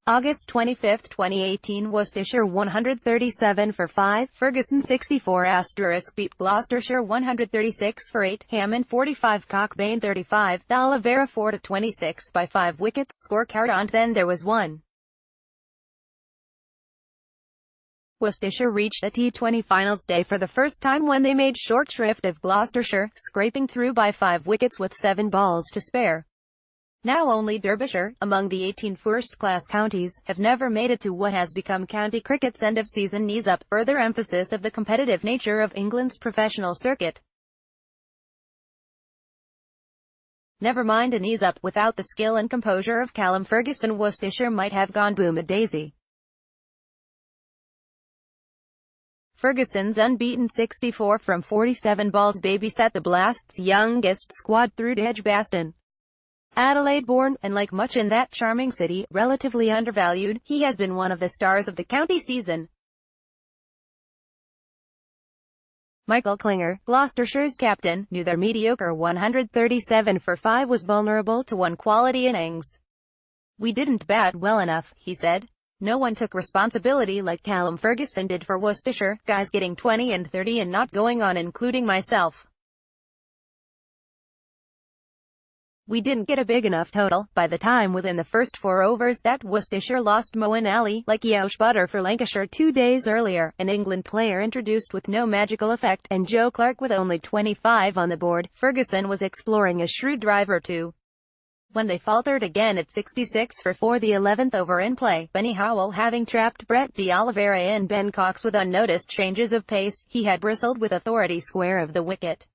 August 25, 2018, Worcestershire 137 for 5, Ferguson 64 * beat Gloucestershire 136 for 8, Hammond 45, Cockbain 35, DOliveira 4-26 by 5 wickets, ScorecardAnd. Then there was one. Worcestershire reached a T20 Finals day for the first time when they made short shrift of Gloucestershire, scraping through by 5 wickets with 7 balls to spare. Now only Derbyshire, among the 18 first-class counties, have never made it to what has become county cricket's end-of-season knees-up, further emphasis of the competitive nature of England's professional circuit. Never mind a knees-up, without the skill and composure of Callum Ferguson, Worcestershire might have gone boom-a-daisy. Ferguson's unbeaten 64 from 47 balls babysat the Blast's youngest squad through to Edgbaston. Adelaide-born, and like much in that charming city, relatively undervalued, he has been one of the stars of the county season. Michael Klinger, Gloucestershire's captain, knew their mediocre 137 for 5 was vulnerable to one quality innings. "We didn't bat well enough," he said. "No one took responsibility like Callum Ferguson did for Worcestershire, guys getting 20 and 30 and not going on, including myself. We didn't get a big enough total. By the time within the first 4 overs that Worcestershire lost Moeen Ali, like Yash Butter for Lancashire 2 days earlier, an England player introduced with no magical effect, and Joe Clark with only 25 on the board, Ferguson was exploring a shrewd drive or two. When they faltered again at 66 for 4 the 11th over in play, Benny Howell having trapped Brett DOliveira and Ben Cox with unnoticed changes of pace, he had bristled with authority square of the wicket.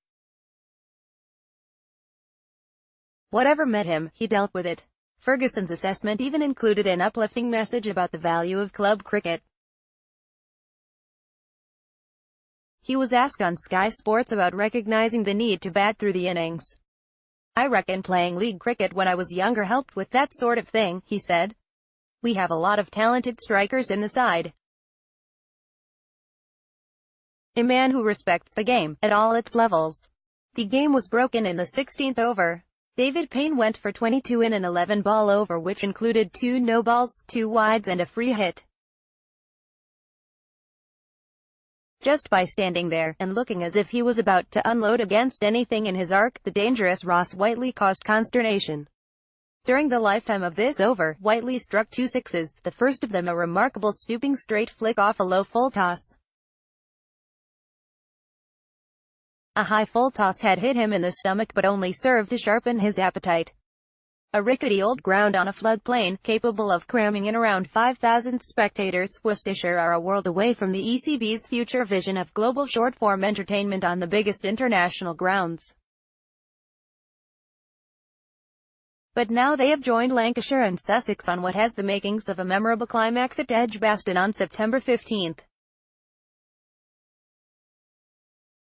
Whatever met him, he dealt with it. Ferguson's assessment even included an uplifting message about the value of club cricket. He was asked on Sky Sports about recognizing the need to bat through the innings. "I reckon playing league cricket when I was younger helped with that sort of thing," he said. "We have a lot of talented strikers in the side. A man who respects the game, at all its levels." The game was broken in the 16th over. David Payne went for 22 in an 11-ball over which included 2 no-balls, 2 wides and a free hit. Just by standing there, and looking as if he was about to unload against anything in his arc, the dangerous Ross Whiteley caused consternation. During the lifetime of this over, Whiteley struck 2 sixes, the first of them a remarkable stooping straight flick off a low full toss. A high full toss had hit him in the stomach but only served to sharpen his appetite. A rickety old ground on a floodplain, capable of cramming in around 5,000 spectators, Worcestershire are a world away from the ECB's future vision of global short-form entertainment on the biggest international grounds. But now they have joined Lancashire and Sussex on what has the makings of a memorable climax at Edgbaston on September 15.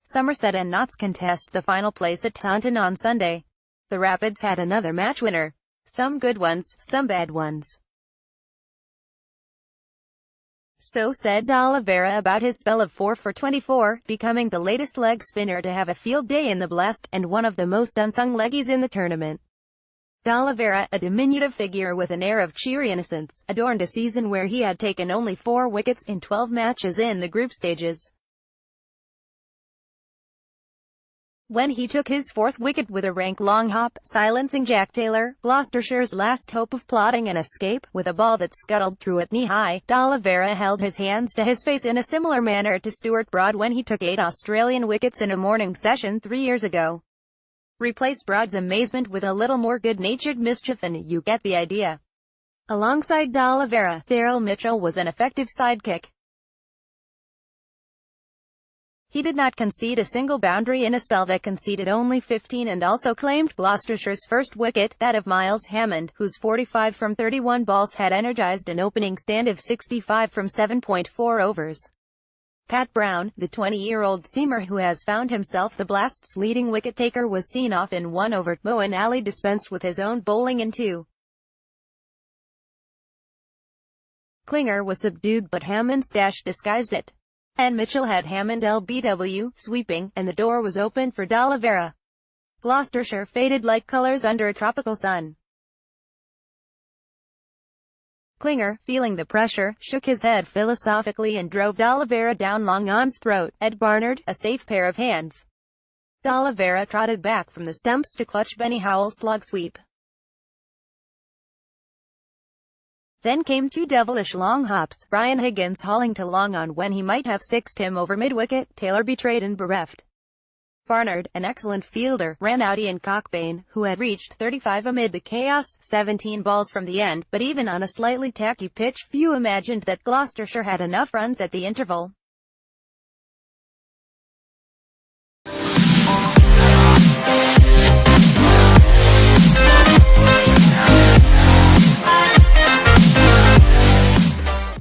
Somerset and Notts contest the final place at Taunton on Sunday. The Rapids had another match winner. Some good ones, some bad ones. So said DOliveira about his spell of 4 for 24, becoming the latest leg spinner to have a field day in the Blast, and one of the most unsung leggies in the tournament. DOliveira, a diminutive figure with an air of cheery innocence, adorned a season where he had taken only 4 wickets in 12 matches in the group stages. When he took his 4th wicket with a rank-long hop, silencing Jack Taylor, Gloucestershire's last hope of plotting an escape, with a ball that scuttled through at knee-high, DOliveira held his hands to his face in a similar manner to Stuart Broad when he took 8 Australian wickets in a morning session 3 years ago. Replace Broad's amazement with a little more good-natured mischief and you get the idea. Alongside DOliveira, Daryl Mitchell was an effective sidekick. He did not concede a single boundary in a spell that conceded only 15 and also claimed Gloucestershire's first wicket, that of Miles Hammond, whose 45 from 31 balls had energized an opening stand of 65 from 7.4 overs. Pat Brown, the 20-year-old seamer who has found himself the Blast's leading wicket-taker, was seen off in 1 over. Moeen Ali dispensed with his own bowling in 2. Klinger was subdued but Hammond's dash disguised it. and Mitchell had Hammond LBW, sweeping, and the door was open for DOliveira. Gloucestershire faded like colours under a tropical sun. Klinger, feeling the pressure, shook his head philosophically and drove DOliveira down long on's throat. Ed Barnard, a safe pair of hands. DOliveira trotted back from the stumps to clutch Benny Howell's slog sweep. Then came two devilish long hops, Brian Higgins hauling to long on when he might have sixed him over mid-wicket. Taylor betrayed and bereft. Barnard, an excellent fielder, ran out Ian Cockbain, who had reached 35 amid the chaos, 17 balls from the end, but even on a slightly tacky pitch few imagined that Gloucestershire had enough runs at the interval.